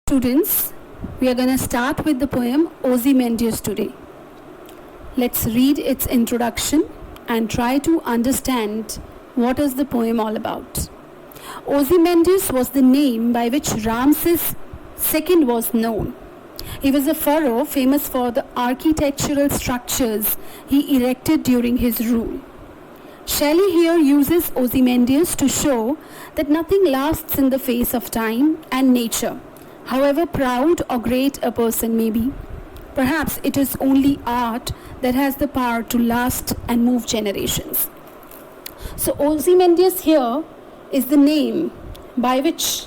Students, we are going to start with the poem Ozymandias today. Let's read its introduction and try to understand what is the poem all about. Ozymandias was the name by which Ramses II was known. He was a pharaoh famous for the architectural structures he erected during his rule. Shelley here uses Ozymandias to show that nothing lasts in the face of time and nature, however proud or great a person may be. Perhaps it is only art that has the power to last and move generations. So Ozymandias here is the name by which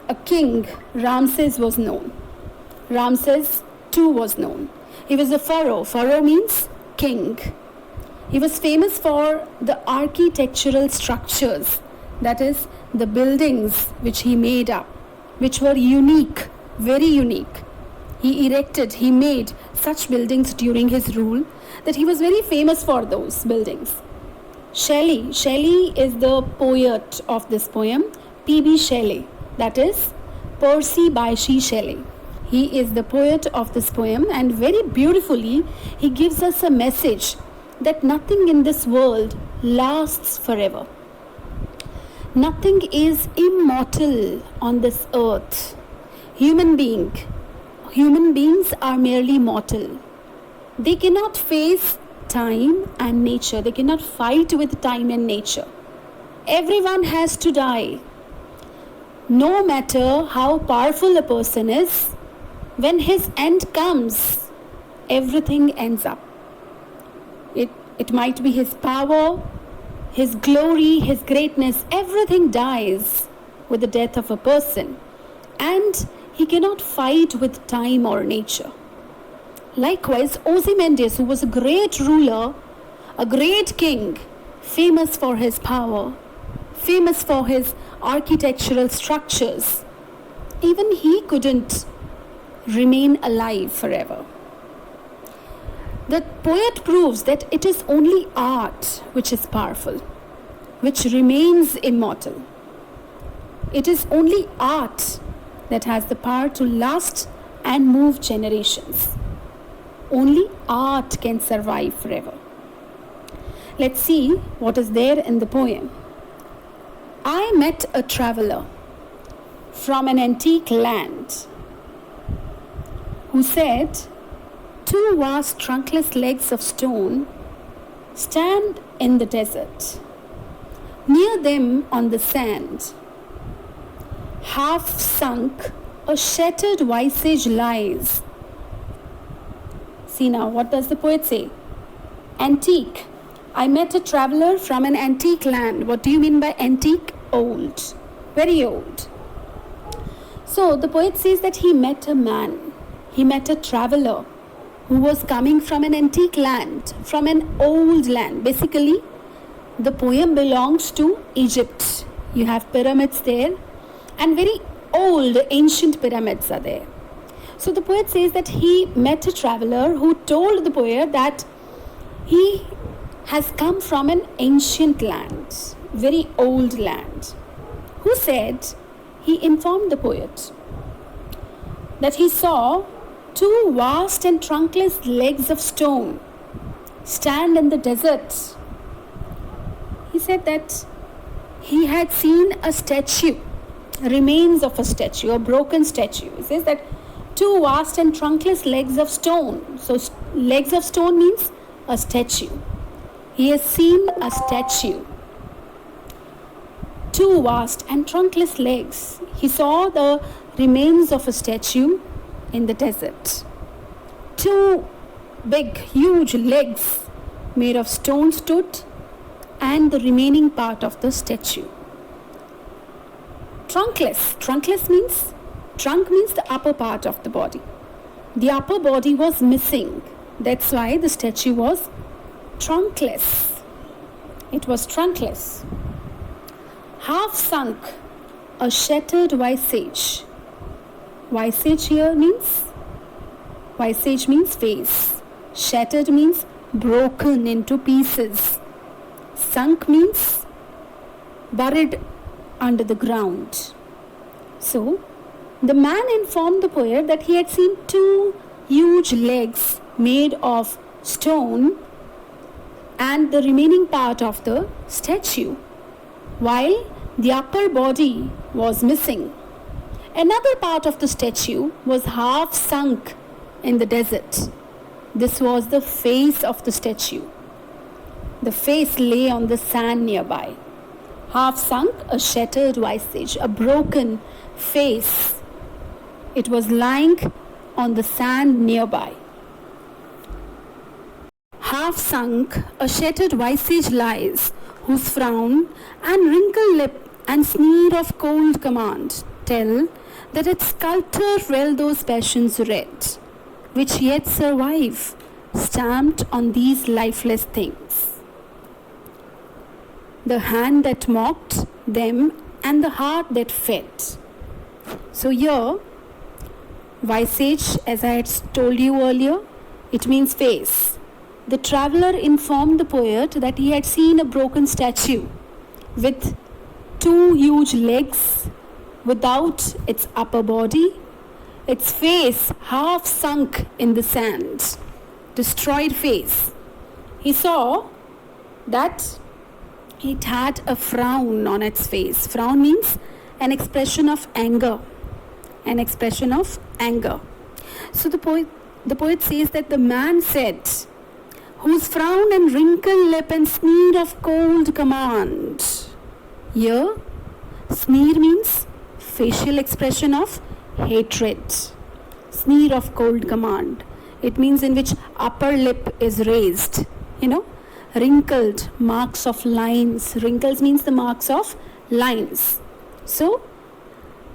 a king, Ramses, was known. Ramses II was known. He was a pharaoh. Pharaoh means king. He was famous for the architectural structures, that is, the buildings which he made up, which were unique, very unique. He made such buildings during his rule that he was very famous for those buildings. Shelley is the poet of this poem, P.B. Shelley, that is Percy Bysshe Shelley. He is the poet of this poem, and very beautifully he gives us a message that nothing in this world lasts forever. Nothing is immortal on this earth. Human beings are merely mortal. They cannot face time and nature. They cannot fight with time and nature. Everyone has to die. No matter how powerful a person is, when his end comes, everything ends up. It might be his power, his glory, his greatness, everything dies with the death of a person, and he cannot fight with time or nature. Likewise, Ozymandias, who was a great ruler, a great king, famous for his power, famous for his architectural structures, even he couldn't remain alive forever. The poet proves that it is only art which is powerful, which remains immortal. It is only art that has the power to last and move generations. Only art can survive forever. Let's see what is there in the poem. I met a traveler from an antique land who said, two vast trunkless legs of stone stand in the desert. Near them on the sand, half sunk, a shattered visage lies. See now, what does the poet say? Antique. I met a traveler from an antique land. What do you mean by antique? Old. Very old. So the poet says that he met a man. He met a traveler who was coming from an antique land, from an old land. Basically, the poem belongs to Egypt. You have pyramids there, and very old, ancient pyramids are there. So the poet says that he met a traveler who told the poet that he has come from an ancient land, very old land. Who said, he informed the poet that he saw two vast and trunkless legs of stone stand in the desert. He said that he had seen a statue, remains of a statue, a broken statue. He says that two vast and trunkless legs of stone. So legs of stone means a statue. He has seen a statue. Two vast and trunkless legs. He saw the remains of a statue in the desert. Two big, huge legs made of stone stood, and the remaining part of the statue. Trunkless. Trunkless means, trunk means the upper part of the body. The upper body was missing. That's why the statue was trunkless. It was trunkless. Half sunk, a shattered visage. Visage here means, visage means face. Shattered means broken into pieces. Sunk means buried under the ground. So The man informed the poet that he had seen two huge legs made of stone and the remaining part of the statue, while the upper body was missing. Another part of the statue was half sunk in the desert. This was the face of the statue. The face lay on the sand nearby. Half sunk, a shattered visage, a broken face. It was lying on the sand nearby. Half sunk, a shattered visage lies, whose frown and wrinkled lip and sneer of cold command tell that its sculptor well those passions red, which yet survive, stamped on these lifeless things. The hand that mocked them and the heart that fed. So here, visage, as I had told you earlier, it means face. The traveler informed the poet that he had seen a broken statue with two huge legs without its upper body, its face half sunk in the sand, destroyed face. He saw that it had a frown on its face. Frown means an expression of anger. An expression of anger. So the poet says that the man said, whose frown and wrinkled lip and sneer of cold command. Here, sneer means facial expression of hatred. Sneer of cold command. It means in which upper lip is raised. Wrinkled, marks of lines. Wrinkles means the marks of lines. So,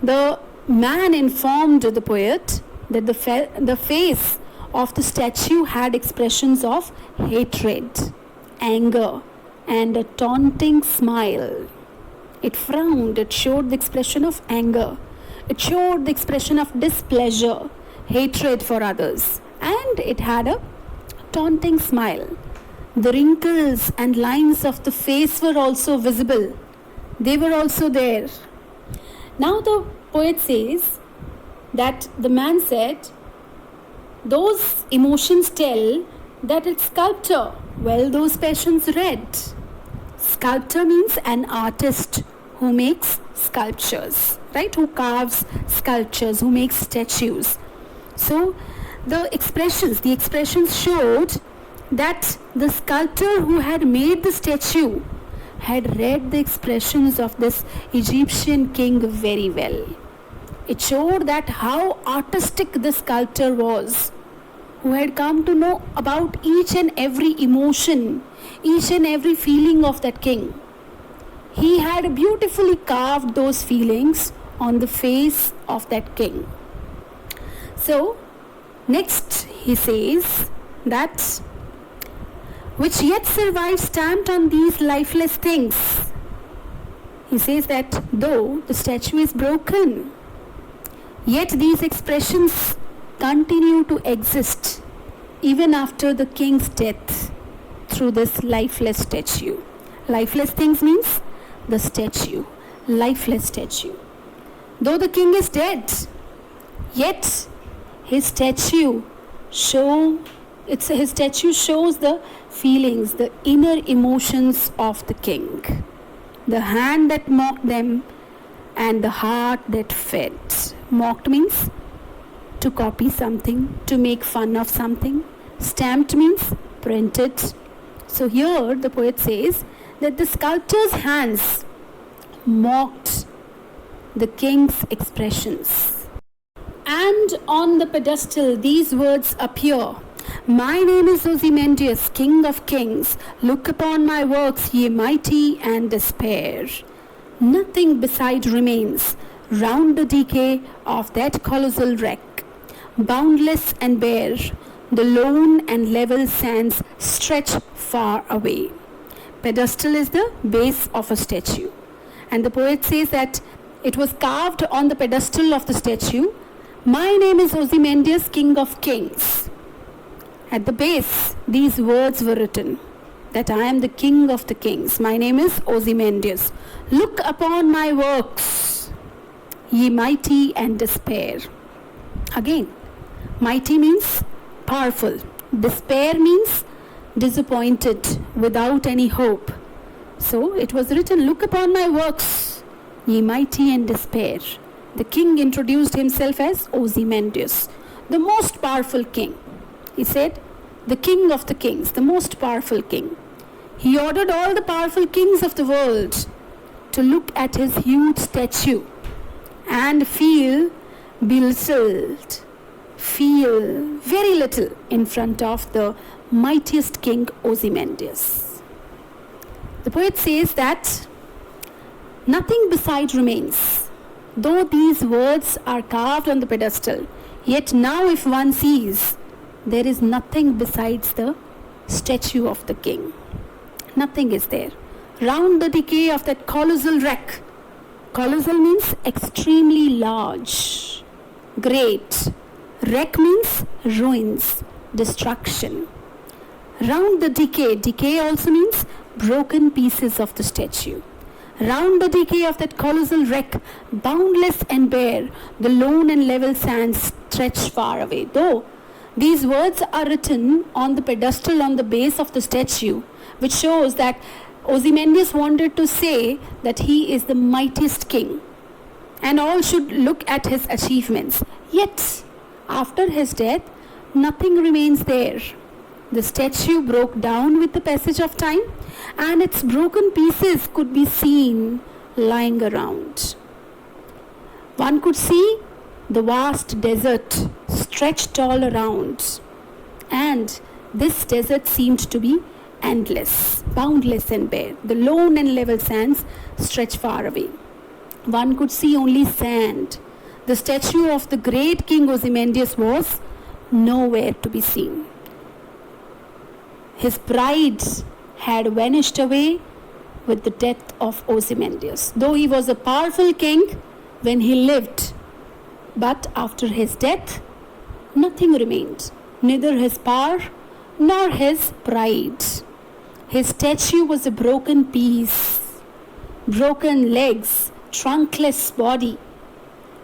the man informed the poet that the face of the statue had expressions of hatred, anger, and a taunting smile. It frowned, it showed the expression of anger, it showed the expression of displeasure, hatred for others, and it had a taunting smile. The wrinkles and lines of the face were also visible. They were also there. Now the poet says that the man said, those emotions tell that its sculptor well those passions read. Sculptor means an artist who makes sculptures, right? Who carves sculptures, who makes statues. So the expressions showed that the sculptor who had made the statue had read the expressions of this Egyptian king very well. It showed that how artistic the sculptor was, who had come to know about each and every emotion, each and every feeling of that king. He had beautifully carved those feelings on the face of that king. So, next he says that which yet survive stamped on these lifeless things. He says that though the statue is broken, yet these expressions continue to exist even after the king's death through this lifeless statue. Lifeless things means the statue, lifeless statue. Though the king is dead, yet his statue shows the feelings, the inner emotions of the king. The hand that mocked them and the heart that fed. Mocked means to copy something, to make fun of something. Stamped means printed. So here the poet says that the sculptor's hands mocked the king's expressions. And on the pedestal these words appear: my name is Ozymandias, King of Kings. Look upon my works, ye mighty, and despair. Nothing beside remains round the decay of that colossal wreck. Boundless and bare, the lone and level sands stretch far away. Pedestal is the base of a statue. And the poet says that it was carved on the pedestal of the statue. My name is Ozymandias, King of Kings. At the base, these words were written, that I am the King of the Kings. My name is Ozymandias. Look upon my works. ye mighty and despair. Again, mighty means powerful. Despair means disappointed, without any hope. So it was written, look upon my works, ye mighty and despair. The king introduced himself as Ozymandias, the most powerful king. He said, the king of the kings, the most powerful king. He ordered all the powerful kings of the world to look at his huge statue and feel belittled, feel very little in front of the mightiest king Ozymandias. The poet says that nothing beside remains. Though these words are carved on the pedestal, yet now if one sees, there is nothing besides the statue of the king. Nothing is there. Round the decay of that colossal wreck. Colossal means extremely large, great. Wreck means ruins, destruction. Round the decay also means broken pieces of the statue. Round the decay of that colossal wreck, boundless and bare, the lone and level sands stretch far away. Though these words are written on the pedestal on the base of the statue, which shows that Ozymandias wanted to say that he is the mightiest king and all should look at his achievements. Yet, after his death, nothing remains there. The statue broke down with the passage of time and its broken pieces could be seen lying around. One could see the vast desert stretched all around, and this desert seemed to be endless, boundless and bare. The lone and level sands stretch far away. One could see only sand. The statue of the great king Ozymandias was nowhere to be seen. His pride had vanished away with the death of Ozymandias. Though he was a powerful king when he lived, but after his death, nothing remained, neither his power nor his pride. His statue was a broken piece, broken legs, trunkless body,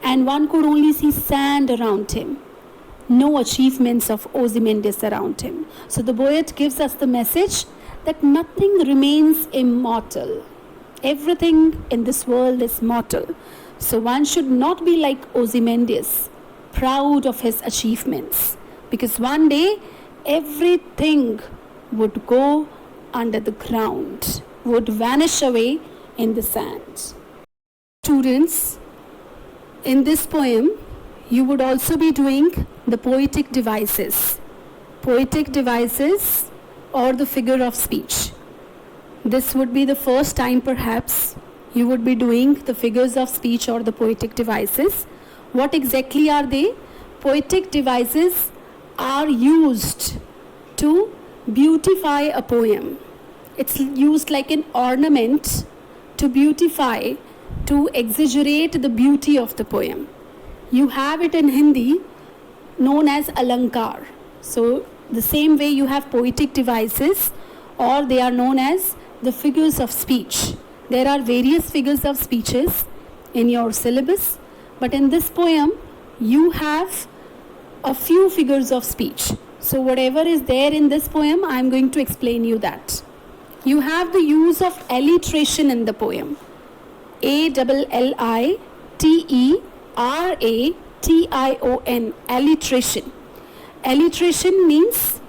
and one could only see sand around him. No achievements of Ozymandias around him. So the poet gives us the message that nothing remains immortal. Everything in this world is mortal. So one should not be like Ozymandias, proud of his achievements, because one day everything would go under the ground, would vanish away in the sand. Students, in this poem, you would also be doing the poetic devices. Poetic devices or the figure of speech. This would be the first time perhaps you would be doing the figures of speech or the poetic devices. What exactly are they? Poetic devices are used to beautify a poem. It's used like an ornament to beautify, to exaggerate the beauty of the poem. You have it in Hindi known as alankar. So the same way you have poetic devices, or they are known as the figures of speech. There are various figures of speeches in your syllabus, but in this poem you have a few figures of speech. So whatever is there in this poem, I am going to explain you that. You have the use of alliteration in the poem. alliteration, alliteration. Alliteration means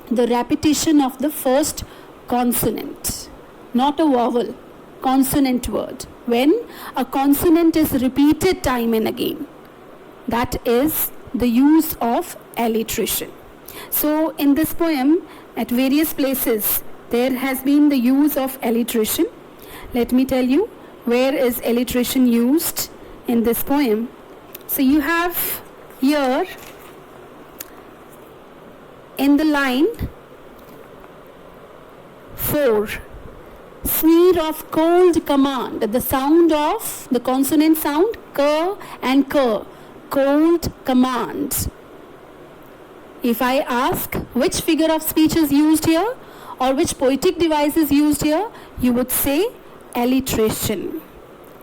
the repetition of the first consonant, not a vowel, consonant word. When a consonant is repeated time and again, that is the use of alliteration. So in this poem, at various places, there has been the use of alliteration. Let me tell you where is alliteration used in this poem. So you have here in the line 4, sneer of cold command, the sound of the consonant sound k and k, cold command. If I ask which figure of speech is used here or which poetic device is used here, you would say alliteration.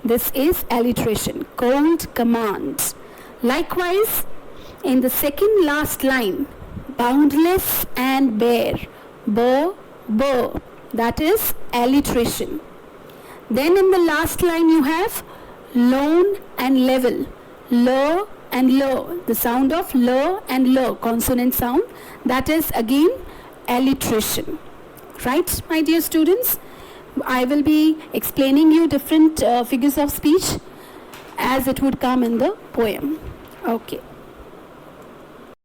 This is alliteration. Cold command. Likewise, in the second last line, boundless and bare. Bo, bo. That is alliteration. Then in the last line you have lone and level. Lo and lo. The sound of lo and lo, consonant sound. That is again alliteration. Right, my dear students? I will be explaining you different figures of speech as it would come in the poem. Okay.